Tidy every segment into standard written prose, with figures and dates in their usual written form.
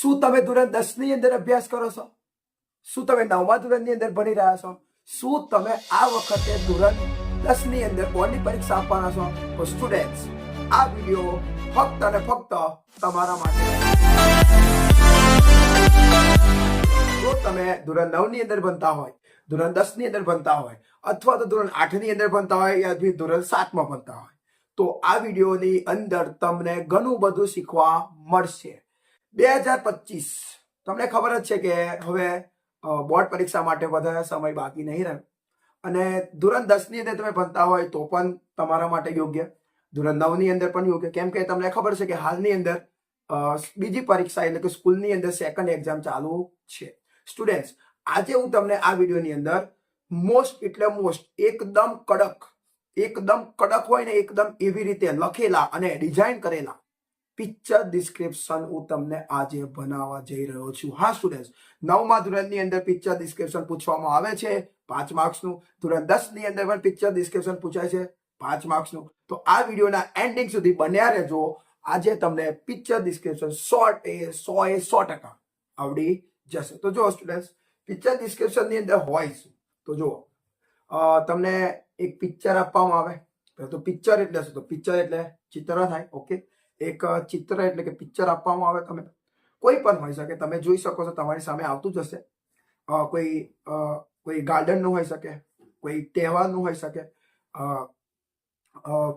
શું તમે ધોરણ 10 ની અંદર અભ્યાસ કરો છો? શું તમે 9મા ધોરણની અંદર ભણી રહ્યા છો? શું તમે આ વખતે ધોરણ 10 ની અંદર બોર્ડની પરીક્ષા આપવાના છો? તો સ્ટુડન્ટ્સ, આ વિડિયો ફક્ત અને ફક્ત તમારા માટે. જો તમે ધોરણ 9 ની અંદર ભણતા હોય, ધોરણ 10 ની અંદર ભણતા હોય, અથવા તો ધોરણ 8 ની અંદર ભણતા હોય, યા ધોરણ 7 માં ભણતા હોય, તો આ વિડિયોની અંદર તમને ઘણું બધું શીખવા મળશે. 2025 તમને ખબર જ છે કે હવે બોર્ડ પરીક્ષા માટે વધારે સમય બાકી નહીં રહ્યો, અને ધોરણ 10 ની અંદર તમે ભણતા હોય તો પણ તમારા માટે યોગ્ય, ધોરણ 9 ની અંદર પણ યોગ્ય, કેમ કે તમને ખબર છે કે હાલની અંદર બીજી પરીક્ષા એટલે કે સ્કૂલની અંદર સેકન્ડ એક્ઝામ ચાલુ છે. સ્ટુડન્ટ્સ, આજે હું તમને આ વિડીયોની અંદર મોસ્ટ એકદમ કડક હોય ને, એકદમ એવી રીતે લખેલા અને ડિઝાઇન કરેલા પિક્ચર ડિસ્ક્રિપ્શન હું તમને આજે બનાવવા જઈ રહ્યો છું. હા સ્ટુડન્ટ્સ, 9મા ધોરણની અંદર પિક્ચર ડિસ્ક્રિપ્શન પૂછવામાં આવે છે 5 માર્ક્સનું, ધોરણ 10 ની અંદર પણ પિક્ચર ડિસ્ક્રિપ્શન પૂછાય છે 5 માર્ક્સનું. તો આ વિડીયોના એન્ડિંગ સુધી બન્યા રહેજો. આજે તમને પિક્ચર ડિસ્ક્રિપ્શન 100% આવડી જશે. તો જો સ્ટુડન્ટ્સ, પિક્ચર ડિસ્ક્રિપ્શન ની અંદર હોય શું? તો જો તમને એક પિક્ચર આપવામાં આવે, તો પિક્ચર એટલે શું? તો પિક્ચર એટલે ચિત્ર થાય. ઓકે, એક ચિત્ર એટલે કે પિક્ચર આપવામાં આવે, તમે કોઈ પણ હોઈ શકે, તમે જોઈ શકો છો, તમારી સામે આવતું જ હશે. કોઈ ગાર્ડનનું હોઈ શકે, કોઈ તહેવારનું હોઈ શકે,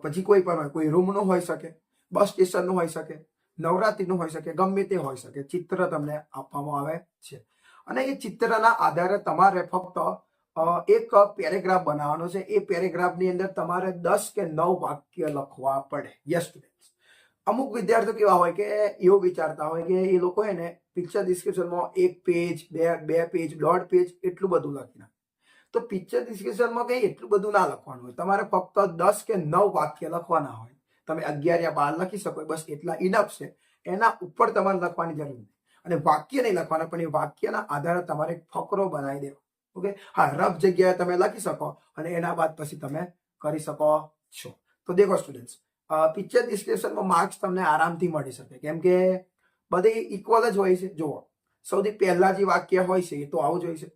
પછી કોઈ પણ હોય, કોઈ રૂમનું હોઈ શકે, બસ સ્ટેશનનું હોઈ શકે, નવરાત્રીનું હોઈ શકે, ગમે તે હોઈ શકે. ચિત્ર તમને આપવામાં આવે છે, અને એ ચિત્રના આધારે તમારે ફક્ત એક પેરેગ્રાફ બનાવવાનો છે. એ પેરેગ્રાફની અંદર તમારે 10 કે 9 વાક્ય લખવા પડે. યસ સ્ટુડન્ટ્સ, અમુક વિદ્યાર્થીઓ કેવા હોય કે એવું વિચારતા હોય કે એ લોકો એને પિક્ચર ડિસ્ક્રિપ્શનમાં 1 પેજ, 2 પેજ, 1.5 પેજ એટલું બધું લખી નાખે. તો પિક્ચર ડિસ્ક્રિપ્શનમાં કઈ એટલું બધું ના લખવાનું હોય. તમારે ફક્ત 10 કે 9 વાક્ય લખવાના હોય. તમે 11 યા 12 લખી શકો, બસ એટલા ઇનફ છે. એના ઉપર તમારે લખવાની જરૂર નથી, અને વાક્ય નહીં લખવાના, પણ એ વાક્યના આધારે તમારે ફકરો બનાવી દેવો. ઓકે, હા, રફ જગ્યાએ તમે લખી શકો, અને એના બાદ પછી તમે કરી શકો છો. તો દેખો સ્ટુડન્ટ્સ, પિક્ચર ડિસ્ક્રિપ્શનમાં માર્ક્સ તમને આરામથી મળી શકે, કેમ કે બધી ઇક્વલ જ હોય છે. જુઓ, સૌથી પહેલા જે વાક્ય હોય છે એ તો આવું જ હોય છે.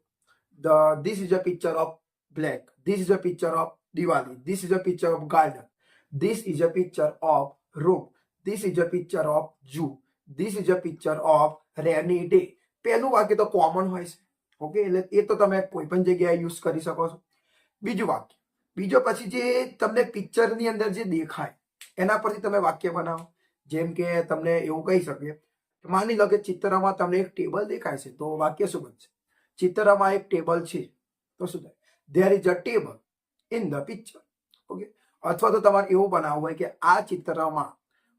This is a picture of black. This is a picture of Diwali. This is a picture of garden. This is a picture of room. This is a picture of zoo. This is a picture of rainy day. પહેલું વાક્ય તો common હોય છે. Okay, એટલે એ તો તમે કોઈ પણ જગ્યાએ યુઝ કરી શકો છો. બીજું વાક્ય, બીજો પછી જે તમને પિક્ચરની અંદર જે દેખાય એના પરથી તમે વાક્ય બનાવો. જેમ કે તમને એવું કહી શકીએ, માની લો કે ચિત્રમાં તમને એક ટેબલ દેખાય છે, તો વાક્ય શું બનશે? ચિત્રમાં એક ટેબલ છે, તો શું થાય? There is a table in the picture. Okay, અથવા તો તમારે એવું બનાવવું હોય કે આ ચિત્રમાં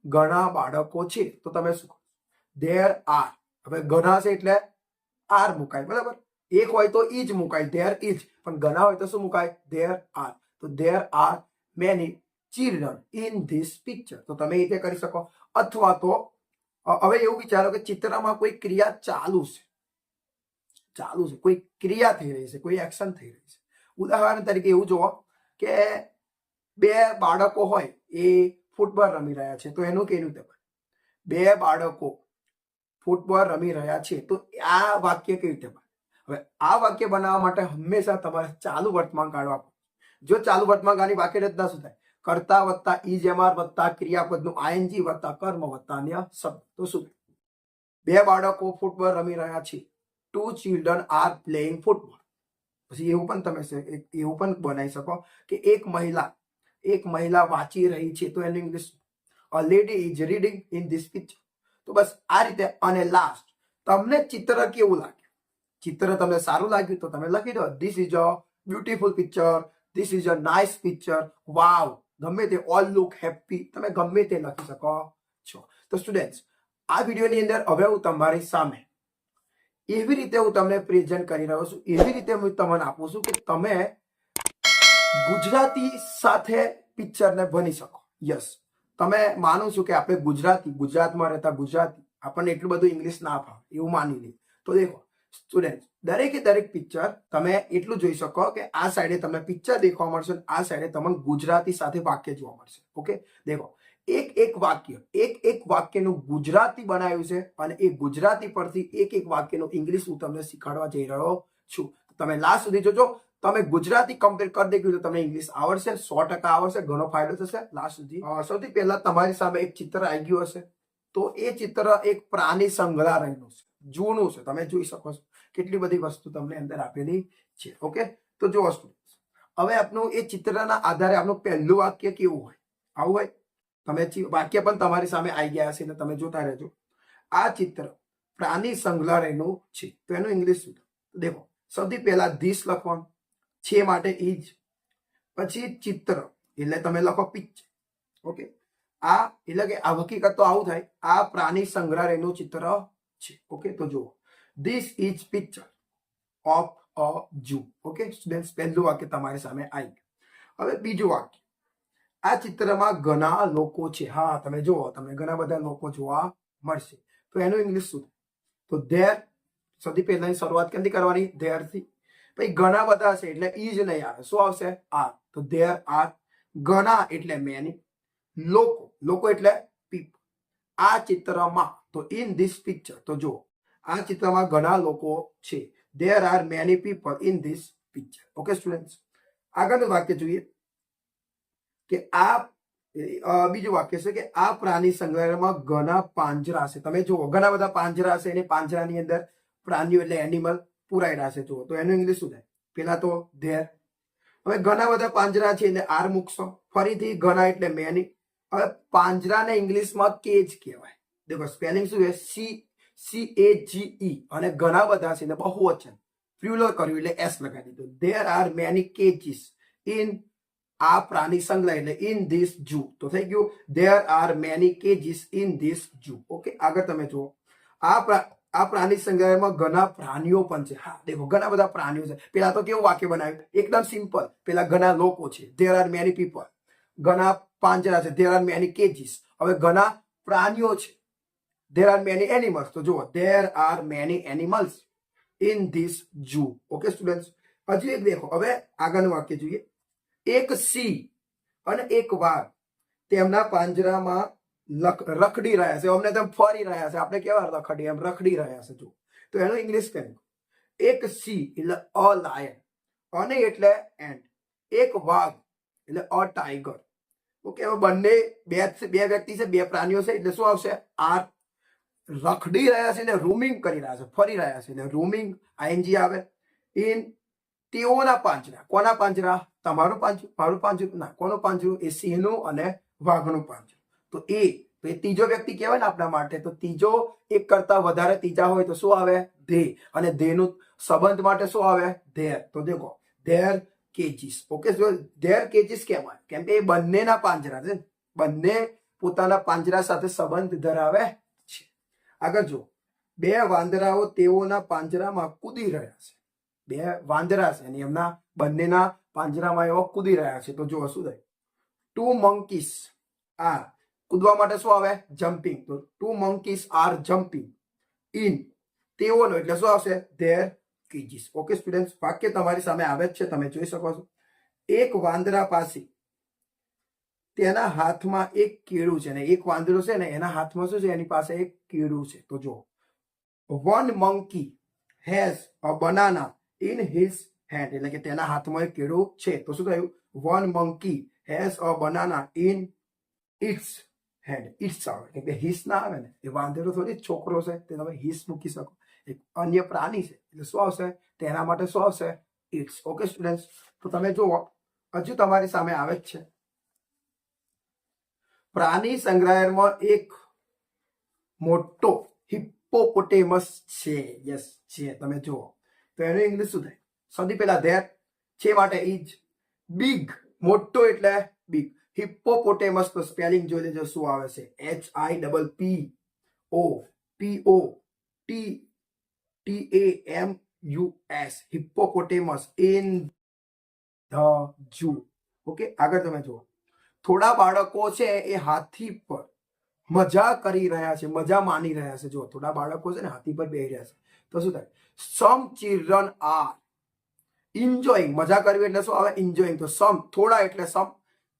ઘણા બાળકો છે, તો તમે શું કરો? There are. હવે ઘણા છે એટલે આર મુકાય, બરાબર? એક હોય તો ઈજ મુકાય, ધેર ઇઝ. પણ ઘણા હોય તો શું મુકાય? There are. તો there are many children in this picture. તો તમે એ રીતે કરી શકો. અથવા તો હવે એવું વિચારો કે ચિત્રમાં કોઈ ક્રિયા ચાલુ છે, કોઈ ક્રિયા થઈ રહી છે, કોઈ એક્શન થઈ રહી છે. ઉદાહરણ તરીકે એવું જુઓ કે 2 બાળકો હોય, એ ફૂટબોલ રમી રહ્યા છે, તો એનું કેવું રીતે? 2 બાળકો ફૂટબોલ રમી રહ્યા છે, તો આ વાક્ય કેવી રીતે બને? હવે આ વાક્ય બનાવવા માટે હંમેશા તમારે ચાલુ વર્તમાન કાળ વાપરવું. જો ચાલુ વર્તમાન કાળની વાક્ય રચના શું થાય? કર્તા વત્તા ઈએમઆર વત્તા ક્રિયાપદનું આઈએનજી વત્તા કર્મ વત્તા અન્ય શબ્દ. તો શું? 2 બાળકો ફૂટબોલ રમી રહ્યા છે. 2 children are playing football. પછી એવું પણ બનાવી શકો કે એક મહિલા વાંચી રહી છે, તો એનું English a lady is reading in this picture. તો બસ આ રીતે. અને લાસ્ટ, તમને ચિત્ર કેવું લાગ્યું? ચિત્ર તમને સારું લાગ્યું તો તમે લખી દો, this is a beautiful picture, this is a nice picture, wow, ગમે તે, all look happy, તમે ગમે તે લખી શકો છો. તો સ્ટુડન્ટ્સ, આ વિડીયોની અંદર હવે હું તમારી સામે એવી રીતે હું તમને પ્રેઝન્ટ કરી રહ્યો છું, એવી રીતે હું તમને આપું છું કે તમે ગુજરાતી સાથે પિક્ચરને ભણી શકો. યસ, તમે માનું છું કે આપણે ગુજરાતમાં રહેતા ગુજરાતી, આપણને એટલું બધું ઇંગ્લિશ ના ફાવે એવું માની લે. તો દેખો સ્ટુડન્ટ, દરેક પિક્ચર તમે એટલું જોઈ શકો કે આ સાઈડે તમને પિક્ચર દેખવા મળશે, આ સાઈડે તમને ગુજરાતી સાથે વાક્ય જોવા મળશે. ઓકે, દેખો એક વાક્યનું ગુજરાતી બનાવ્યું છે અને એ ગુજરાતી પરથી એક વાક્યનું ઇંગ્લિશ હું તમને શીખવાડવા જઈ રહ્યો છું. તમે લાસ્ટ સુધી જોજો. તમે ગુજરાતી કમ્પ્લીટ કરી દેખ્યું તો તમને ઇંગ્લિશ આવડશે, 100% આવડશે, ઘણો ફાયદો થશે લાસ્ટ સુધી. સૌથી પહેલા તમારી સામે એક ચિત્ર આવી ગયું હશે. તો એ ચિત્ર એક પ્રાણી સંગ્રહાલયનું છે, જૂનું છે. તમે જોઈ શકો છો કેટલી બધી વસ્તુ તમને અંદર આપેલી છે. ઓકે, તો જો વસ્તુ હવે આપનું એ ચિત્રના આધારે આપનું પહેલું વાક્ય કેવું હોય, આવું હોય. તમે વાક્ય પણ તમારી સામે આવી ગયા હશે એટલે તમે જોતા રહેજો. આ ચિત્ર પ્રાણી સંગ્રહાલયનું છે તો એનું ઇંગ્લિશ શું? દેખો, સૌથી પહેલા ધીસ લખવાનું છે માટે ઈજ, પછી ચિત્ર એટલે તમે લખો પિક્ચર. ઓકે, આ એટલે કે આ હકીકત તો આવું થાય, આ પ્રાણી સંગ્રહાલયનું ચિત્ર છે. ઓકે, તો જુઓ, this is picture of a zoo. Okay students, પહેલું વાક્ય તમારી સામે આવી ગયું. હવે બીજું વાક્ય, આ ચિત્રમાં ઘણા લોકો છે. હા, તમે જુઓ, તમને ઘણા બધા લોકો જોવા મળશે. તો એનું ઇંગ્લિશ શું? તો ધેર. સૌથી પહેલા શરૂઆત ક્યાંથી કરવાની? ધેર થી. પછી ઘણા બધા છે એટલે ઈ જ નહીં આવે, શું આવશે? આર. તો ધેર આર. ઘણા એટલે મેની. લોકો એટલે પીપલ. આ ચિત્રમાં, તો ઇન ધીસ પિક્ચર, તો જુઓ આ ચિત્રમાં ઘણા લોકો છે. There are many people in this picture. Okay students, આગળનું વાક્ય જોઈએ કે આ બીજું વાક્ય છે કે આ પ્રાણી સંગ્રહાલયમાં ઘણા પાંજરા છે. તમે જુઓ ઘણા બધા પાંજરા છે અને પાંજરાની અંદર પ્રાણીઓ એટલે એનિમલ પુરાયેલા છે. જુઓ, તો એનું ઇંગ્લિશ શું થાય? પેલા તો ધેર. હવે ઘણા બધા પાંજરા છે એટલે આર મૂકશો. ફરીથી ઘણા એટલે મેની. હવે પાંજરાને ઇંગ્લિશમાં કેજ કહેવાય. દેખો સ્પેલિંગ શું છે? CAGE. અને ઘણા બધા છે એટલે બહુવચન પ્લ્યુરલ કર્યું એટલે એસ લગાવી દીધું. There are many kgs in આ પ્રાણી સંગ્રહાલય એટલે ઇન ધીસ ઝૂ. તો થઈ ગયું there are many kgs in this zoo. Okay, આગળ તમે જુઓ, આ પ્રાણી સંગ્રહાલયમાં ઘણા પ્રાણીઓ પણ છે. હા, દેખો ઘણા બધા પ્રાણીઓ છે. પેલા તો કેવું વાક્ય બનાવ્યું? એકદમ સિમ્પલ. પેલા ઘણા લોકો છે, ધેર આર મેની પીપલ. ઘણા પાંજરા છે, ધેર આર મેની કેજીસ. હવે ઘણા પ્રાણીઓ છે, ધેર આર મેની એનિમલ્સ. તો જુઓ, there are many animals in this zoo. Okay students, હજી એક દેખો. હવે આગળનું વાક્ય જોઈએ. એક સિંહ અને એક વાઘ તેમના પાંજરામાં રખડી રહ્યા છે. અમને તેમ ફરી રહ્યા છે. આપણે કેવા રખડી? એમ રખડી રહ્યા છે. જો, તો એનું ઇંગ્લિશ કેમ? એક સિંહ એટલે અ લાયન, અને એટલે એન્ટ. એક વાઘ એટલે અ ટાઈગર. ઓકે, હવે બંને બે વ્યક્તિ છે, બે પ્રાણીઓ છે એટલે શું આવશે? આર. રખડી રહ્યા છે ને રૂમિંગ કરી રહ્યા છે, ફરી રહ્યા છે ને રૂમિંગ આઈએનજી આવે. ઇન તેઓના પાંજરા. કોના પાંજરા? તમારું પાંજરું, મારું પાંજરું ના. કોનું પાંજરું? એ સિંહનું અને વાઘનું પાંજરું. તો એ ત્રીજો વ્યક્તિ કહેવાય ને આપણા માટે. તો ત્રીજો એક કરતા વધારે ત્રીજા હોય તો શું આવે? ધે. અને ધેનું સંબંધ માટે શું આવે? ધેર. તો દેખો, there kgs. Okay, there kgs કહેવાય કેમ કે એ બંનેના પાંજરા છે. બંને પોતાના પાંજરા સાથે સંબંધ ધરાવે છે. આગળ જો, બે વાંદરાઓ તેઓના પાંજરામાં કૂદી રહ્યા છે. બે વાંદરા છે અને એમના બંનેના પાંજરામાં એવો કૂદી રહ્યા છે. તો જો શું થાય? Two મંકીસ R. કૂદવા માટે શું આવે? જમ્પિંગ. તો ટુ મંકીસ આર જમ્પિંગ ઇન તેઓનો એટલે શું આવશે? There kgs. ઓકે સ્ટુડન્ટ્સ, વાક્ય તમારી સામે આવે જ છે, તમે જોઈ શકો છો. એક વાંદરા પાસે તેના હાથમાં એક કેળું છે ને એક વાંદરો છે ને એના હાથમાં શું છે? એની પાસે એક કેળું છે. તો જો, one monkey has a banana in his hand. એટલે કે તેના હાથમાં એક કેળું છે. તો શું થયું? One monkey has a banana in its hand. Its આવે એટલે હિસ ના આવે ને. એ વાંદરો થોડી છોકરો છે તે તમે હિસ મૂકી શકો. એક અન્ય પ્રાણી છે એટલે શું આવશે? તેના માટે શું આવશે? ઇટ્સ. ઓકે સ્ટુડન્ટ્સ, તો તમે જુઓ, હજુ તમારી સામે આવે જ છે. પ્રાણી સંગ્રહાલયમાં એક મોટો હિપ્પોપોટેમસ છે. યસ, છે. તમે જુઓ, તો એનું ઇંગ્લિશ શું થાય? સૌથી પહેલા ધેર છે માટે ઇજ. બિગ, મોટો એટલે બિગ. હિપ્પોપોટેમસ તો સ્પેલિંગ જોઈ લેજો શું આવે છે? HIPPOPOTAMUS. Hippopotamus in the zoo. Okay, આગળ તમે જુઓ, થોડા બાળકો છે એ હાથી પર મજા કરી રહ્યા છે, મજા માની રહ્યા છે. જો, થોડા બાળકો છે ને હાથી પર બેસી રહ્યા છે. તો શું થાય? Some children are enjoying. મજા કરવી એટલે શું આવે? એન્જોયિંગ. તો સમ થોડા એટલે સમ,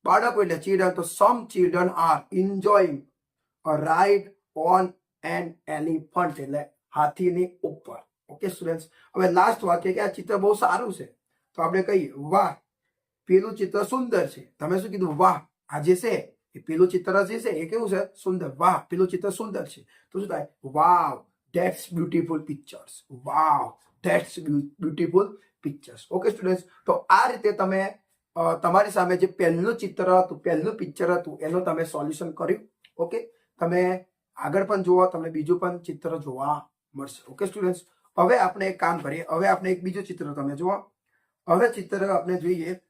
બાળકો એટલે ચિલ્ડ્રન, તો some children are enjoying a ride on an elephant એટલે હાથીની ઉપર. ઓકે સ્ટુડન્ટ્સ, હવે લાસ્ટ વાક્ય કે આ ચિત્ર બહુ સારું છે, તો આપણે કહીએ વાહ પેલું ચિત્ર સુંદર છે. તમે શું કીધું? વાહ. આ જે છે એ પેલું ચિત્ર જે છે એ કેવું છે? સુંદર. વાહ પેલું ચિત્ર સુંદર છે, તો શું થાય? Wow that's beautiful pictures. Wow that's beautiful pictures. Okay students, તો આ રીતે તમે તમારી સામે જે પહેલું ચિત્ર હતું, પહેલું પિક્ચર હતું, એનું તમે સોલ્યુશન કર્યું. ઓકે, તમે આગળ પણ જુઓ, તમને બીજું પણ ચિત્ર જોવા મળશે. ઓકે સ્ટુડન્ટ્સ, હવે આપણે એક કામ કરીએ. હવે આપણે એક બીજું ચિત્ર તમે જુઓ. હવે ચિત્ર આપણે જોઈએ,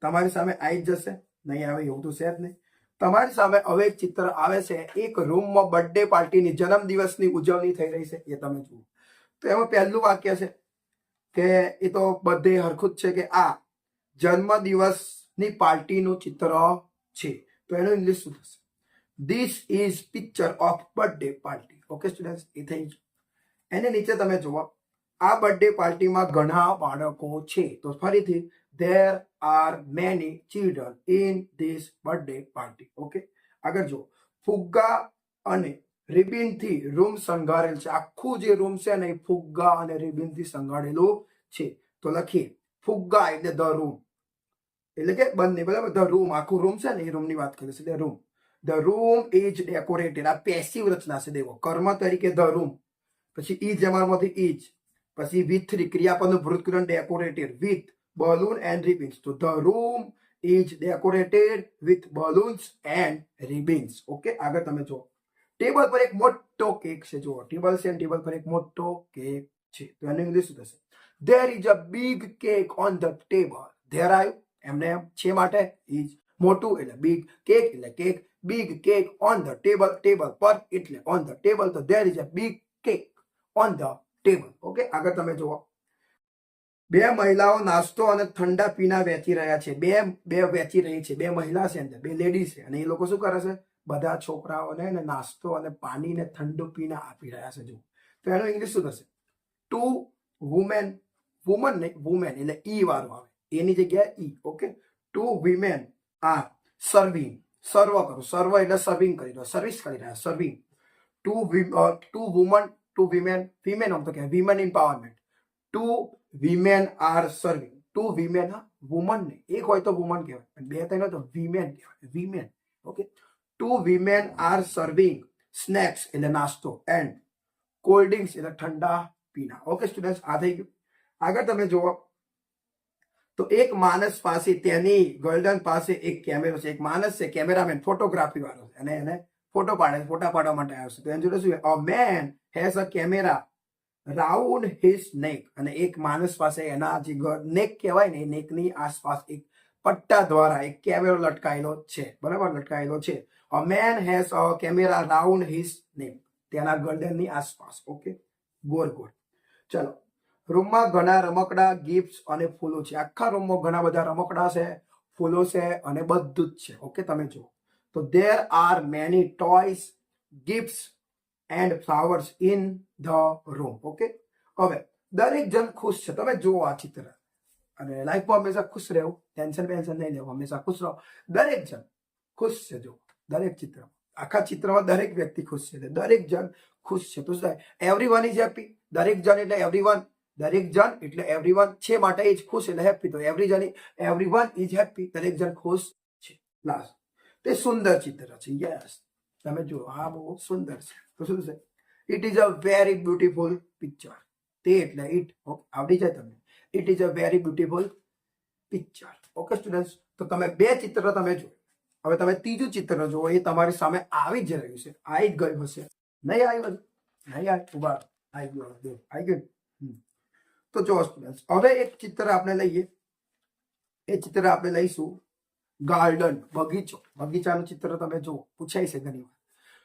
તમારી સામે આવી જ જશે. નહીં આવે એવું તો છે જ નહીં. તમારી સામે હવે એક ચિત્ર આવે છે. એક રૂમમાં બર્થડે પાર્ટીની, જન્મદિવસની ઉજવણી થઈ રહી છે, એ તમે જુઓ. તો એમાં પહેલું વાક્ય છે કે એ તો બધે હરખું જ છે કે આ જન્મદિવસની પાર્ટીનું ચિત્ર છે. તો એનું ઇંગ્લિશ શું થશે? This is picture of birthday party. Okay students, એ થઈ ગયું. એને નીચે તમે જુઓ, આ બર્થડે પાર્ટીમાં ઘણા બાળકો છે. તો ફરીથી there are many children in this birthday party. Okay, આગળ જો, ફુગ્ગા અને રિબિનથી રૂમ શણગારેલ છે. આખું જે રૂમ છે ને એ ફુગ્ગા અને રિબિનથી શણગારેલું છે. તો લખીએ ફુગ્ગા એટલે ધ રૂમ, એટલે કે બંને, બરાબર. ધ રૂમ, આખું રૂમ છે ને એ રૂમની વાત કરે છે, the room. The room is decorated. આ પેસિવ રચના છે, દેવો કર્મ તરીકે ધ રૂમ, પછી ઈજ અમારમાંથી ઈજ, પછી વિથ ક્રિયાપદનું ભૂતકરણ decorated with balloon and ribbons. તો the room is decorated with balloons and ribbons. Okay, આગળ તમે જો, ટેબલ પર એક મોટો કેક છે. જો ટેબલ છે, ટેબલ પર એક મોટો કેક છે. તો એનું ઇંગ્લિશ શું થશે? there is a big cake on the table. there આવ્યું એમને એમ છે માટે is, મોટું એટલે big, કેક એટલે cake, big cake on the table, table પર એટલે on the table. તો there is a big cake on the table. Okay, આગળ તમે જુઓ, બે મહિલાઓ નાસ્તો અને ઠંડા પીણા વેચી રહ્યા છે. બે વેચી રહી છે, બે મહિલા છે અંદર, બે લેડીઝ છે, અને એ લોકો શું કરે છે? બધા છોકરાઓને નાસ્તો અને પાણી ને ઠંડુ પીણા આપી રહ્યા છે. જો, તો એનું ઇંગ્લિશ શું થશે? ટુ વુમેન, વુમન નહીં, વુમેન એટલે ઈ વાળું આવે, એની જગ્યાએ E. Okay, two women are serving, serve કરો, સર્વ એટલે સર્વિંગ કરી રહ્યો, સર્વિસ કરી રહ્યા, serving. Two woman, two women, women આમ તો કે women empowerment. Two women are serving. Two women, હા વુમન ને એક હોય તો વુમન કહેવાય, બે ત્રણ હોય તો વિમેન કહેવાય, women. Okay, two women are serving snacks એટલે નાસ્તો, એન્ડ કોલ્ડ ડ્રિંક્સ એટલે ઠંડા પીણા. ઓકે સ્ટુડન્ટ્સ, આ થઈ ગયું. આગળ તમે જુઓ, તો એક માણસ પાસે, તેની ગર્લફ્રેન્ડ પાસે એક કેમેરો છે. એક માણસ છે, કેમેરામેન, ફોટોગ્રાફી વાળો છે, અને એને ફોટો પાડે, ફોટા પાડવા માટે આવ્યો છે. તો એની જોડે શું છે? A man has a camera round his neck. અને એક માણસ પાસે એના જે નેક કહેવાય ને, એ નેકની આસપાસ એક પટ્ટા દ્વારા એક કેમેરો લટકાયેલો છે, બરાબર, લટકાયેલો છે. A man has a camera round his neck, તેના ગર્દનની આસપાસ. ઓકે, ગોળ ગોળ. ચલો, રૂમમાં ઘણા રમકડા, ગિફ્ટ્સ અને ફૂલો છે. આખા રૂમમાં ઘણા બધા રમકડા છે, ફૂલો છે, અને બધું જ છે. ઓકે, તમે જુઓ, તો there are many toys, gifts and flowers in the room. Okay, હવે દરેક જણ ખુશ છે. તમે જુઓ આ ચિત્ર, અને લાઈફમાં હંમેશા ખુશ રહેવું, ટેન્શન નહીં લેવું, હંમેશા ખુશ રહો. દરેક જણ ખુશ છે. જો દરેક ચિત્ર, આખા ચિત્રમાં દરેક વ્યક્તિ ખુશ છે, દરેક જણ ખુશ છે. તો શું થાય? Everyone is happy. દરેક જણ એટલે એવરીવન, દરેક જણ એટલે એવરીવન છે માટે એ જ ખુશ એટલે હેપી. તો એવરીવન ઇઝ હેપી, દરેક જણ ખુશ છે. લાસ્ટ, તે સુંદર ચિત્ર છે. યસ, તમે જુઓ, હા બહુ સુંદર છે. તો શું થશે? It is a very beautiful picture. તે એટલે ઇટ, આવડી જાય તમને. It is a very beautiful picture. Okay students, તો તમે બે ચિત્ર તમે જુઓ. હવે તમે ત્રીજું ચિત્ર જુઓ, એ તમારી સામે આવી જ રહ્યું છે. આવી જ ગયું હશે, નહીં આવ્યું? નહીં આવ્યું? ઉભા, આવી ગયું, આવી ગયું. તો જો સ્ટુડન્ટ્સ, હવે એક ચિત્ર આપણે લઈએ. એ ચિત્ર આપણે લઈશું ગાર્ડન, બગીચો. બગીચાનું ચિત્ર તમે જુઓ, પૂછાય છે ઘણી વાર.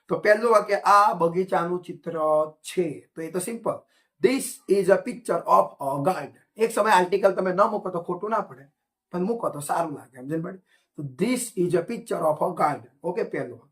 તો પહેલું વાક્ય, આ બગીચાનું ચિત્ર છે. તો એ તો simple, this is a picture of a garden. એક સમય આર્ટિકલ તમે ન મૂકો તો ખોટું ના પડે, પણ મૂકો તો સારું લાગે, સમજણ પડી? તો this is a picture of a garden. Okay, પહેલું,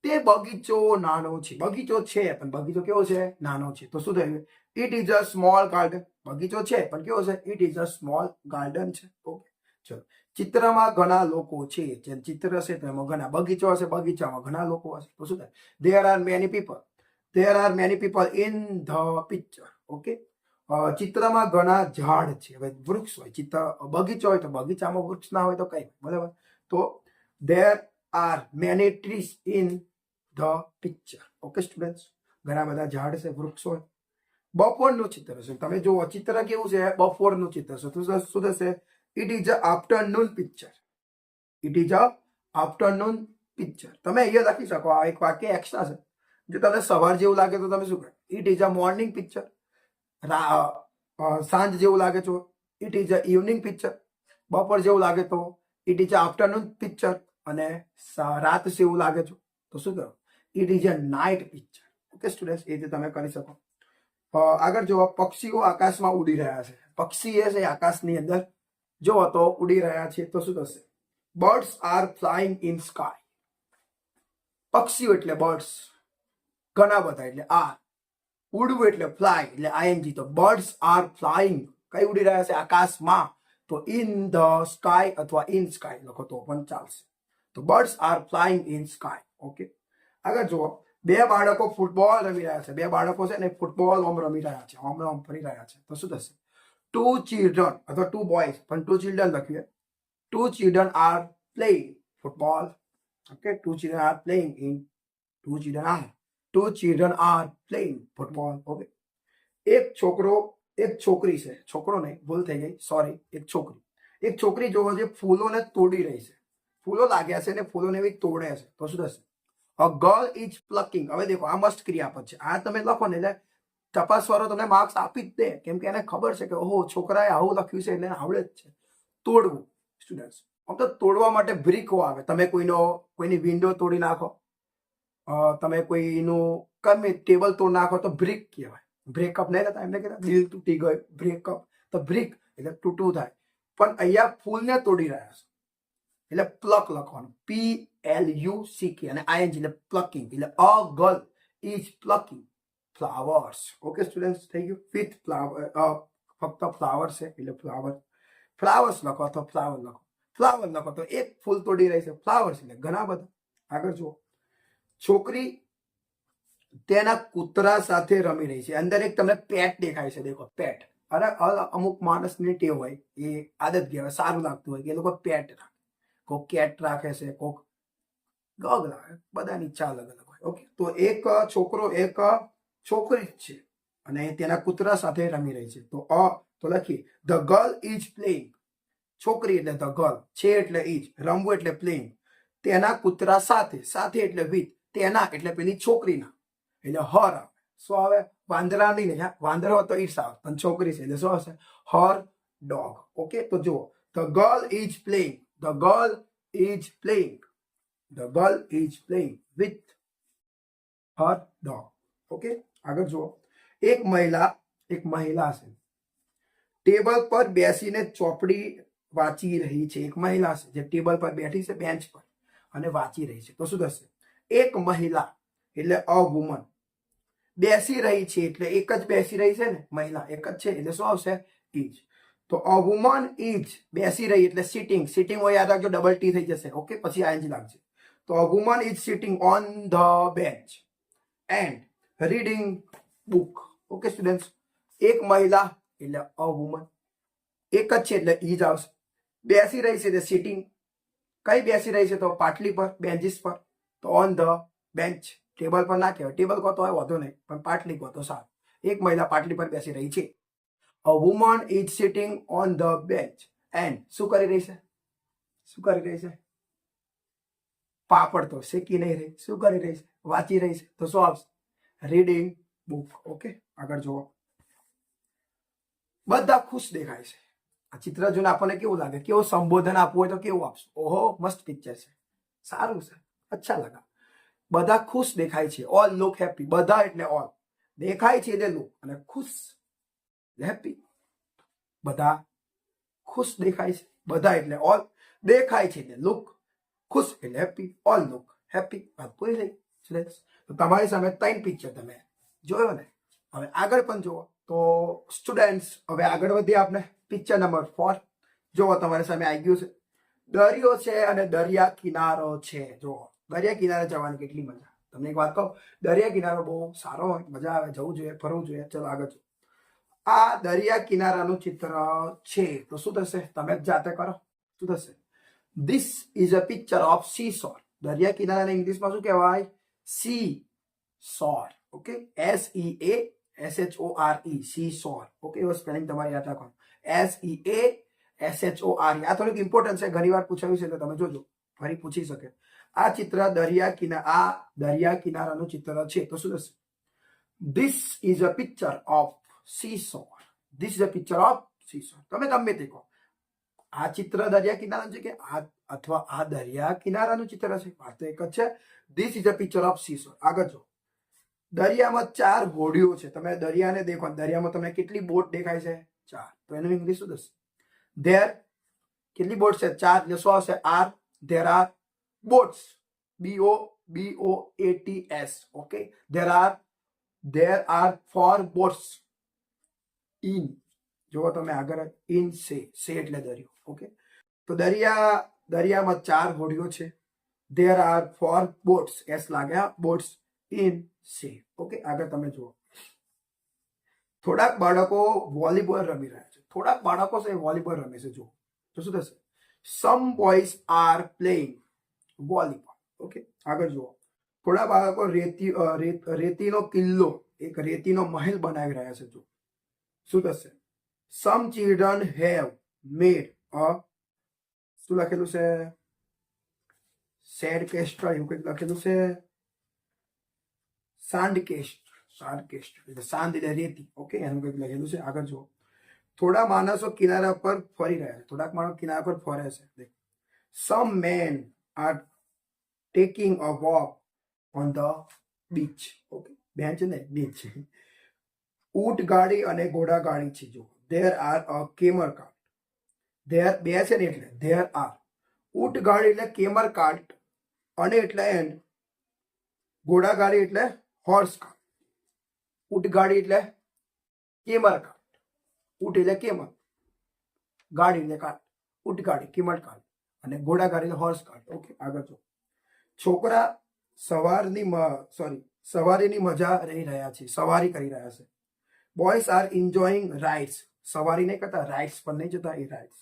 તે બગીચો નાનો છે. બગીચો છે, પણ બગીચો કેવો છે? નાનો છે. તો શું થયું? It is a small garden. બગીચો છે, પણ કેવો છે? It is a small garden છે. ઓકે, ચલો, ચિત્રમાં ઘણા લોકો છે. જેમ ચિત્ર હશે તો એમાં ઘણા, બગીચો હશે બગીચામાં ઘણા લોકો હશે તો શું થાય? There are many people. There are many people in the picture. Okay, ચિત્રમાં ઘણા ઝાડ છે. હવે વૃક્ષ હોય, ચિત્ર બગીચો હોય તો બગીચામાં વૃક્ષ ના હોય તો કઈ, બરાબર? તો there are many trees in the picture. Okay students, ઘણા બધા ઝાડ છે, વૃક્ષ હોય. બપોરનું ચિત્ર છે. તમે જુઓ ચિત્ર કેવું છે? બપોરનું ચિત્ર છે. તો શું થશે? It is a afternoon picture. It is a afternoon picture. તમે અહીંયા લખી શકો, આ એક વાક્ય એક્સ્ટ્રા છે. જો તમને સવાર જેવું લાગે તો તમે શું કહો? It is a morning picture. સાંજ જેવું લાગે તો it is a evening picture. બપોર જેવું લાગે તો it is a afternoon picture. અને રાત જેવું લાગે તો શું કહો? It is a night picture. Okay students, એ રીતે તમે કરી શકો. આગળ જુઓ, પક્ષીઓ આકાશમાં ઉડી રહ્યા છે. પક્ષી એ છે આકાશની અંદર જો તો ઉડી રહ્યા છે તો શું થશે? Birds are flying in sky. પક્ષીઓ એટલે બર્ડ્સ, ઘણા બધા એટલે આર, ઉડવું એટલે ફ્લાય એટલે આઈએનજી. તો બર્ડ્સ આર ફ્લાઇંગ, કઈ ઉડી રહ્યા છે? આકાશમાં. તો ઇન ધ સ્કાય અથવા ઇન સ્કાય લખો તો પણ ચાલશે. તો birds are flying in sky. Okay, આગળ જુઓ, બે બાળકો ફૂટબોલ રમી રહ્યા છે. બે બાળકો છે ને ફૂટબોલ રમી રહ્યા છે, ઓમ ફરી રહ્યા છે. તો શું થશે? ટુ ચિલ્ડ્રન અથવા ટુ બોયઝ, પણ ટુ ચિલ્ડ્રન લખીએ. Two children are playing football. Okay, two children are playing in, two children are playing football. Okay, એક છોકરો એક છોકરી છે, છોકરો નહીં, ભૂલ થઈ ગઈ, સોરી, એક છોકરી. એક છોકરી જોવો જે ફૂલોને તોડી રહી છે. ફૂલો લાગ્યા છે ને ફૂલોને એવી તોડે છે. તો શું થશે? A girl is plucking. હવે દેખો, આ મસ્ત ક્રિયાપદ છે. આ તમે લખો ને એટલે તપાસવાળો તમને માર્ક્સ આપી જ દે, કેમ કે એને ખબર છે કે ઓહો છોકરાએ આવું લખ્યું છે એટલે આવડે જ છે. તોડવું સ્ટુડન્ટ્સ, આમ તો તોડવા માટે બ્રિકો આવે. તમે કોઈની વિન્ડો તોડી નાખો, તમે કોઈનું ગમે ટેબલ તોડ નાખો તો બ્રિક કહેવાય. બ્રેકઅપ નહીં થતા, એમને કહેતા દિલ તૂટી ગયું, બ્રેકઅપ. તો બ્રિક એટલે તૂટવું થાય. પણ અહીંયા ફૂલને તોડી રહ્યા છે એટલે પ્લક લખવાનું, PLUCK અને ING એટલે પ્લકિંગ. એટલે a girl is plucking flowers. Okay students, થઈ ગયું. વિથ ફ્લાવર, ફક્ત ફ્લાવર છે એટલે ફ્લાવર. ફ્લાવર્સ લખો અથવા ફ્લાવર લખો. ફ્લાવર લખો તો એક ફૂલ તોડી રહી છે, ફ્લાવર્સ એટલે ઘણા બધા. આગળ જુઓ, છોકરી તેના કૂતરા સાથે રમી રહી છે. અંદર એક તમને પેટ દેખાય છે. દેખો પેટ. અરે અમુક માણસની ટેવ હોય, એ આદત કહેવાય, સારું લાગતું હોય કે એ લોકો પેટ રાખે. કોક કેટ રાખે છે, કોક ડોગ રાખે, બધાની ઈચ્છા અલગ અલગ હોય. ઓકે, તો એક છોકરો એક છોકરી જ છે અને તેના કૂતરા સાથે રમી રહી છે. તો લખીએ ધ ગર્લ ઇઝ પ્લેઇંગ. છોકરી એટલે ધ ગર્લ, છે એટલે ઇઝ, રમવું એટલે પ્લેઇંગ. તેના કૂતરા સાથે, સાથે એટલે વિથ, તેના એટલે પેલી છોકરીના એટલે હર આવે. શું આવે? વાંદરાની નહીં, વાંદરો તો ઇટ્સ આવે, પણ છોકરી છે એટલે શું હશે? હર ડોગ. ઓકે, તો જુઓ, the girl is playing, the girl is playing, the girl is playing with her dog. Okay, આગળ જુઓ, એક મહિલા છે, ટેબલ પર બેસીને ચોપડી વાંચી રહી છે. એક મહિલા છે જે ટેબલ પર બેઠી છે, બેન્ચ પર, અને વાંચી રહી છે. તો શું થશે? એક મહિલા એટલે અ વુમન, બેસી રહી છે એટલે એક જ બેસી રહી છે ને, મહિલા એક જ છે એટલે શું આવશે? ઇઝ. તો અ વુમન ઇઝ બેસી રહી એટલે સિટિંગ. સિટિંગ હોય યાદ રાખજો, ડબલ ટી થઈ જશે. ઓકે, પછી ING લાગશે. તો અ woman is sitting on the bench and reading book. Okay students, એક મહિલા એટલે અ વુમન, એક જ છે એટલે ઇઝ આવશે. બેસી રહી છે એટલે સિટિંગ. કઈ બેસી રહી છે? તો પાટલી પર, બેન્ચીસ પર. તો ઓન ધ બેન્ચ. ટેબલ પર ના કહેવાય, ટેબલ કહો તો હોય વાંધો નહીં, પણ પાટલી કહો તો સારું. એક મહિલા પાટલી પર બેસી રહી છે. અ woman is sitting on the bench and શું કરી રહી છે? શું કરી રહી છે? પાપડ તો શેકી નહીં રહી. શું કરી રહી છે? વાંચી રહી છે. તો શું આવશે? Reading book. ઓકે, આગળ જુઓ, બધા ખુશ દેખાય છે. આ ચિત્ર જોઈને આપણને કેવું લાગે? કેવું સંબોધન આપવું હોય તો કેવું આપશું? ઓહો મસ્ત પિક્ચર છે, સારું છે, અચ્છા લગા. બધા ખુશ દેખાય છે. All look happy. બધા એટલે ઓલ, દેખાય છે એટલે લુક, અને ખુશ હેપી. બધા ખુશ દેખાય છે. બધા એટલે ઓલ, દેખાય છે એટલે લુક, ખુશ એટલે હેપી, ઓલ લુક હેપી. વાત પૂરી થઈ. તો તમારી સામે 3 પિક્ચર તમે જોયો ને. હવે આગળ પણ જુઓ. તો સ્ટુડન્ટ્સ, હવે આગળ વધીએ આપણે પિક્ચર નંબર 4. જો તમારી સામે આવી ગયું છે, દરિયો છે અને દરિયા કિનારો છે. જો દરિયા કિનારે જવાની કેટલી મજા. તમને એક વાત કહું, દરિયા કિનારો બહુ સારો હોય, મજા આવે, જવું જોઈએ, ફરવું જોઈએ. ચલો આગળ જો. આ દરિયા કિનારાનું ચિત્ર છે તો શું થશે? તમે જ જાતે કરો. શું થશે? This is a picture of sea shore. દરિયા કિનારાને ઇંગ્લિશમાં શું કહેવાય? Sea shore. Okay, SEASHORE, sea shore. Okay, એવો સ્પેલિંગ તમારે યાદ રાખવાનું. SEASHORE. આ થોડીક ઇમ્પોર્ટન્ટ છે, ઘણી વાર પૂછાયું છે, એટલે તમે જોજો, ફરી પૂછી શકે. આ ચિત્ર દરિયા કિનારાનું ચિત્ર છે તો શું થશે? This is a picture of sea shore. This is a picture of sea shore. તમે ગમે તે કહો, આ ચિત્ર દરિયા કિનારાનું છે કે અથવા આ દરિયા કિનારાનું ચિત્ર છે, વાત તો એક જ છે. This is a picture of sea shore. આગળ જો. દરિયામાં 4 હોડીઓ છે. તમે દરિયાને દેખો, દરિયામાં તમને કેટલી બોટ દેખાય છે? 4. તો એનું ઇંગ્લિશ શું થશે? ધેર કેટલી બોટ છે? 4. એટલે શું આવશે? Are. There are boats. BOATS. Okay, there are 4 boats in. જો તમે આગળ ઇન સે એટલે દરિયો. ઓકે, તો દરિયામાં 4 હોડીઓ છે. There are 4 boats. એસ લાગ્યા, બોટ્સ ઇન સે. ઓકે, આગળ તમે જુઓ. થોડાક બાળકો વોલીબોલ રમી રહ્યા છે. થોડાક બાળકો છે વોલીબોલ રમે છે. જુઓ તો શું થશે? Some boys are playing volleyball. Okay, આગળ જુઓ. થોડા બાળકો રેતીનો કિલ્લો, એક રેતીનો મહેલ બનાવી રહ્યા છે. જુઓ શું થશે? સમ ચિલ્ડ્રન હેવ મેડ અ, શું લખેલું છે? સેડ કેસ્ટલ એવું કંઈક લખેલું છે. સાંડ એટલે સાંદ એટલે રેતી. ઓકે, એનું કંઈક લખેલું છે. આગળ જુઓ. થોડા માણસો કિનારા પર ફરી રહ્યા છે. થોડાક માણસો કિનારા પર ફરે છે. Some men are taking a walk on the beach. Okay, bench ને બીચ. ઊંટ ગાડી અને ઘોડા ગાડી છે. જો there are a camel cart. There બે છે ને એટલે ધેર આર. ઊંટ ગાડી એટલે કેમર કાર્ટ, અને એટલે એન્ડ. ઘોડા ગાડી એટલે હોર્સ કાર્ટ. ઊંટ ગાડી એટલે કેમર કાર્ટ. ઊંટ એટલે કેમર, ગાડી એટલે કાર્ટ. ઊંટ ગાડી, કેમર કાર્ટ, અને ઘોડા ગાડી એટલે હોર્સ કાર્ટ. ઓકે, આગળ જો. છોકરા સવારીની મજા રહી રહ્યા છે, સવારી કરી રહ્યા છે. Boys are enjoying rides. સવારી નહીં કરતા, રાઇડ્સ પર નહીં જતા, એ રાઇડ્સ.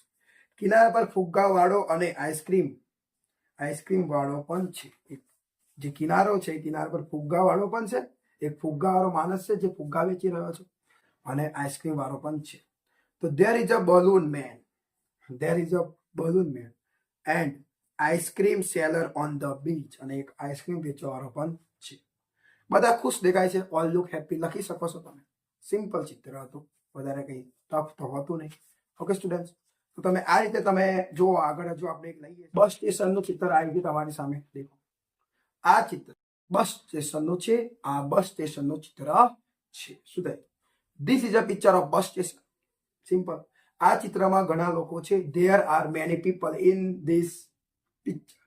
કિનારા પર ફુગ્ગા વાળો અને આઈસ્ક્રીમ વાળો પણ છે. જે કિનારો છે, કિનારા પર ફુગ્ગા વાળો પણ છે. એક ફુગ્ગા વાળો માણસ છે જે ફુગ્ગા વેચી રહ્યો છે, અને આઈસ્ક્રીમ વાળો પણ છે. તો there is a balloon man. There is a balloon man and ice cream seller on the beach. અને એક આઈસ્ક્રીમ વેચવાવાળો પણ છે. બધા ખુશ દેખાય છે. ઓલ લુક હેપી લખી શકો છો તમે. સિમ્પલ ચિત્ર હતું, વધારે કંઈ ટફ તો હોતું નહીં. ઓકે સ્ટુડન્ટ, તો તમે આ રીતે તમે જો આગળ જો આપણે એક લઈએ, બસ સ્ટેશનનું ચિત્ર આવી ગયું તમારી સામે. દેખો, આ ચિત્ર બસ સ્ટેશનનું છે. આ બસ સ્ટેશનનું ચિત્ર છે. શું થાય? This is a picture of bus station. Simple. આ ચિત્રમાં ઘણા લોકો છે. There are many people in this picture.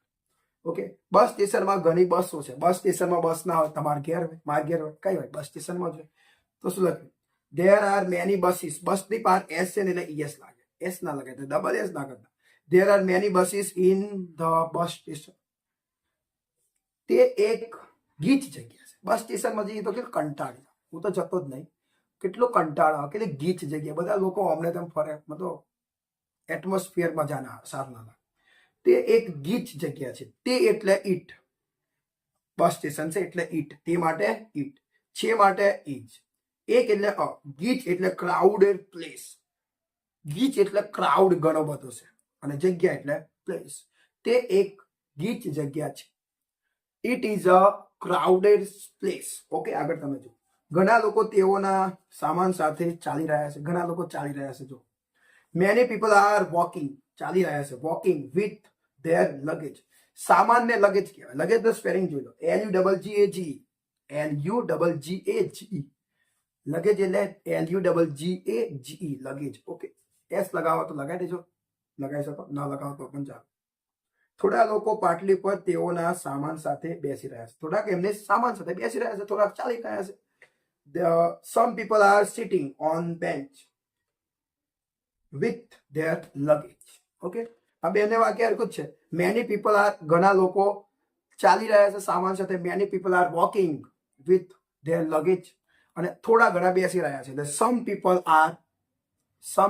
Okay, bus સ્ટેશનમાં ઘણી બસો છે. બસ સ્ટેશનમાં બસ ના હોય, તમારે ઘેર હોય, મારા ઘેર હોય, કઈ હોય, બસ સ્ટેશનમાં જ હોય. તો શું લખ્યું? There are many buses. Bus ની પાર એસ છે ને એટલે ES લાગે. એસ ના લગાય તો ડબલ એસ ના કરતા. There are many buses in the bus station. તે એક ગીચ જગ્યા છે. બસ સ્ટેશનમાં જઈએ તો કેટલું કંટાળી, હું તો જતો જ નહીં. કેટલું કંટાળો, કેટલી ગીચ જગ્યા, બધા લોકો અમને તેમ ફરે, મતલબ એટમોસ્ફિયર મજા ના આવે, સારું ના લાગે. તે એક ગીચ જગ્યા છે. તે એટલે ઈટ. બસ સ્ટેશન છે એટલે ઈટ. તે માટે ઈટ. છે માટે ઇજ. એક એટલે ગીચ એટલે ક્રાઉડેડ પ્લેસ. ગીચ એટલે ક્રાઉડ ઘણો બધો છે, અને જગ્યા એટલે પ્લેસ. તે એક ગીચ જગ્યા છે. It is a crowded place. Okay, આગળ તમે જો. ઘણા લોકો તેઓના સામાન સાથે ચાલી રહ્યા છે. ઘણા લોકો ચાલી રહ્યા છે. જો મેની પીપલ આર વોકિંગ. ચાલી રહ્યા છે. Walking with their luggage. સામાનને લગેજ કહેવાય. લગેજ નો સ્પેલિંગ જોઈ લો. LUGGE. લગેજ એટલે LUGGE લગેજ. ઓકે, એસ લગાવો તો લગાવી દેજો, લગાવી શકો, ના લગાવો તો પણ ચાલો. થોડા લોકો પાટલી પર તેઓના સામાન સાથે બેસી રહ્યા છે. થોડાક એમને સામાન સાથે બેસી રહ્યા છે, થોડાક ચાલી રહ્યા છે. Some people are sitting on bench. with their luggage. Okay, આ બેને વાક્ય હરકત છે. મેની પીપલ આર, ઘણા લોકો ચાલી રહ્યા છે સામાન સાથે. Many people are walking with their luggage, અને થોડા ઘણા બેસી રહ્યા છે. Some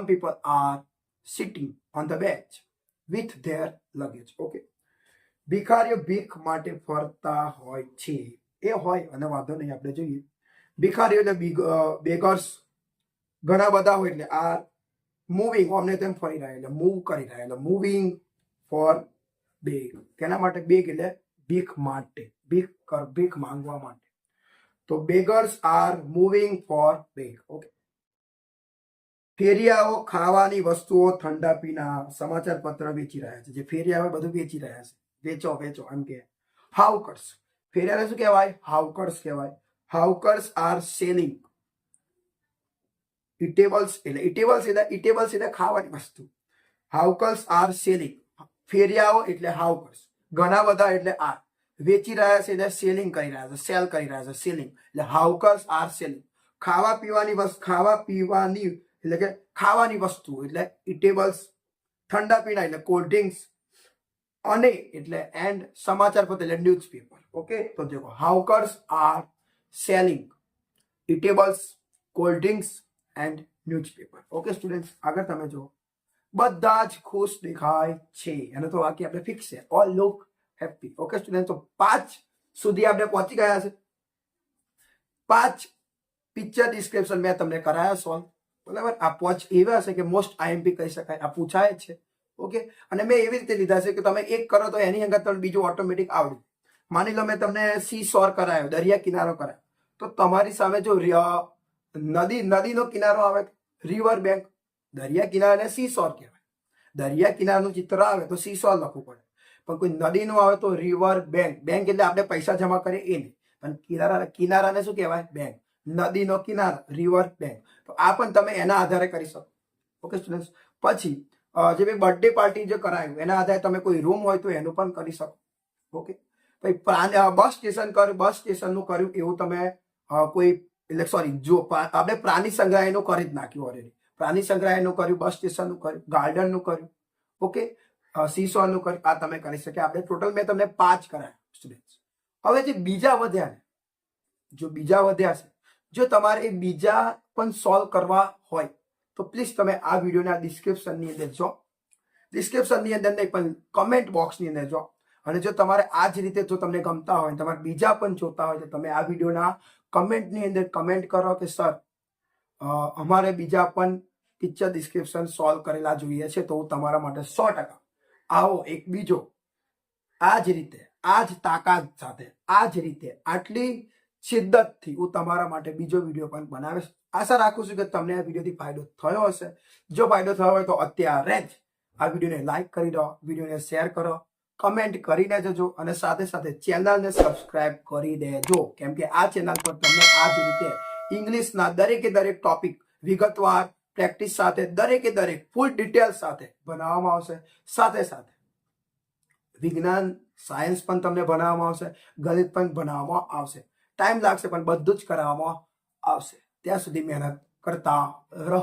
people are sitting on the bench with their luggage. Okay, ભિખારીઓ ભીખ માટે ફરતા હોય છે. એ હોય અને વાંધો નહીં, આપણે જોઈએ. ભિખારીઓ એટલે બેગર્સ ઘણા બધા હોય એટલે આર મૂવિંગ, અમને તેમ ફરી રહ્યા એટલે મૂવ કરી રહ્યા એટલે મૂવિંગ ફોર બેગ. કેના માટે બેગ? એટલે ભીખ માટે, ભીખ માંગવા માટે. તો beggars are moving for beg. Okay, ફેરિયાઓ ખાવાની વસ્તુઓ, ઠંડા પીણા, સમાચાર પત્ર વેચી રહ્યા છે. જે ફેરિયાઓ બધું વેચી રહ્યા છે. વેચો એમ કે. હાઉકર્સ, ફેરિયાને શું કહેવાય? હાઉકર્સ કહેવાય. હાઉકર્સ આર સેલિંગ ઇટેબલ્સ, એટલે ખાવાની વસ્તુ. હાઉકર્સ આર સેલિંગ, ફેરિયાઓ એટલે હાઉકર્સ, ઘણા બધા એટલે આર, વેચી રહ્યા છે એટલે સેલિંગ કરી રહ્યા છે, સેલ કરી રહ્યા છે, સેલિંગ એટલે હાઉકર્સ આર સેલિંગ. ખાવા પીવાની એટલે કે ખાવાની વસ્તુ એટલે ઇટેબલ્સ, ઠંડા પીણા એટલે કોલ્ડ ડ્રિંક્સ, અને એટલે એન્ડ સમાચાર પત્ર એટલે ન્યૂઝપેપર. ઓકે, તો દેખો hawkers are selling eatables, cold drinks and newspaper. Okay students, આગળ તમે જુઓ. બધા જ ખુશ દેખાય છે, એનો તો વાક્ય આપણે ફિક્સ છે. All look happy. Okay student, તો 5 સુધી આપણે પહોંચી ગયા છે. 5 પિક્ચર ડિસ્ક્રિપ્શન મેં તમને કરાયા સોલ્વ. બરાબર, આ 5 એવા હશે કે મોસ્ટ આઈએમપી કહી શકાય, આ પૂછાય જ છે. ઓકે, અને મેં એવી રીતે લીધા છે કે તમે એક કરો તો એની અંગત તમને બીજું ઓટોમેટિક આવડે. માની લો મેં તમને સી શોર કરાયો, દરિયા કિનારો કરાયો, તો તમારી સામે જો નદીનો કિનારો આવે, રિવર બેંક. દરિયા કિનારાને સી શોર કહેવાય. દરિયા કિનારાનું ચિત્ર આવે તો સી શોર લખવું પડે. પણ કોઈ નદીનું આવે તો રિવર બેંક. બેંક એટલે આપણે પૈસા જમા કરીએ એ નહીં, પણ કિનારાને શું કહેવાય? બેંક. નદીનો કિનારો, રિવર બેંક. તો આ પણ તમે એના આધારે કરી શકો. ઓકે સ્ટુડન્ટ્સ, પછી જે મેં બર્થડે પાર્ટી જે કરાયું એના આધારે તમે કોઈ રૂમ હોય તો એનું પણ કરી શકો. ઓકે, પછી બસ સ્ટેશનનું કર્યું એવું તમે કોઈ એટલે સોરી, જો આપણે પ્રાણી સંગ્રહાલયનું કરી જ નાખ્યું ઓલરેડી. પ્રાણી સંગ્રહાલયનું કર્યું, બસ સ્ટેશનનું કર્યું, ગાર્ડનનું કર્યું, ઓકે, સીસોનું કર્યું. આ તમે કરી શકે. આપણે ટોટલ મેં તમને 5 કરાયા સ્ટુડન્ટ્સ. હવે જે બીજા વધ્યા છે, જો તમારે એ બીજા પણ સોલ્વ કરવા હોય તો પ્લીઝ તમે આ વિડીયોના ડિસ્ક્રિપ્શનની અંદર જો, ડિસ્ક્રિપ્શનની અંદર નહીં પણ કમેન્ટ બોક્સની અંદર જો. અને જો તમારે આ જ રીતે જો તમને ગમતા હોય, તમારે બીજા પણ જોતા હોય, તો તમે આ વિડીયોના કમેન્ટની અંદર કમેન્ટ કરો કે સર અમારે બીજા પણ પિક્ચર ડિસ્ક્રિપ્શન સોલ્વ કરેલા જોઈએ છે, તો હું તમારા માટે 100% આવો એક બીજો આ જ રીતે, આ જ તાકાત સાથે, આ જ રીતે, આટલી શિદ્દતથી હું તમારા માટે બીજો વિડીયો પણ બનાવીશ. આશા રાખું છું કે તમને આ વિડીયોથી ફાયદો થયો હશે. જો ફાયદો થયો હોય તો અત્યારે જ આ વિડીયોને લાઈક કરી દો, વિડીયોને શેર કરો, કમેન્ટ કરીને જજો, અને સાથે સાથે ચેનલને સબસ્ક્રાઇબ કરી દેજો. કેમ કે આ ચેનલ પર તમને આ જ રીતે ઇંગ્લિશના દરેકે દરેક ટોપિક વિગતવાર પ્રેક્ટિસ સાથે, દરેકે દરેક ફૂલ ડિટેલ્સ સાથે ભણાવવામાં આવશે. સાથે સાથે વિજ્ઞાન, સાયન્સ પણ તમને ભણાવવામાં આવશે, ગણિત પણ ભણાવવામાં આવશે. ટાઈમ લાગશે પણ બધું જ કરાવવામાં આવશે. ત્યાં સુધી મહેનત કરતા રહો.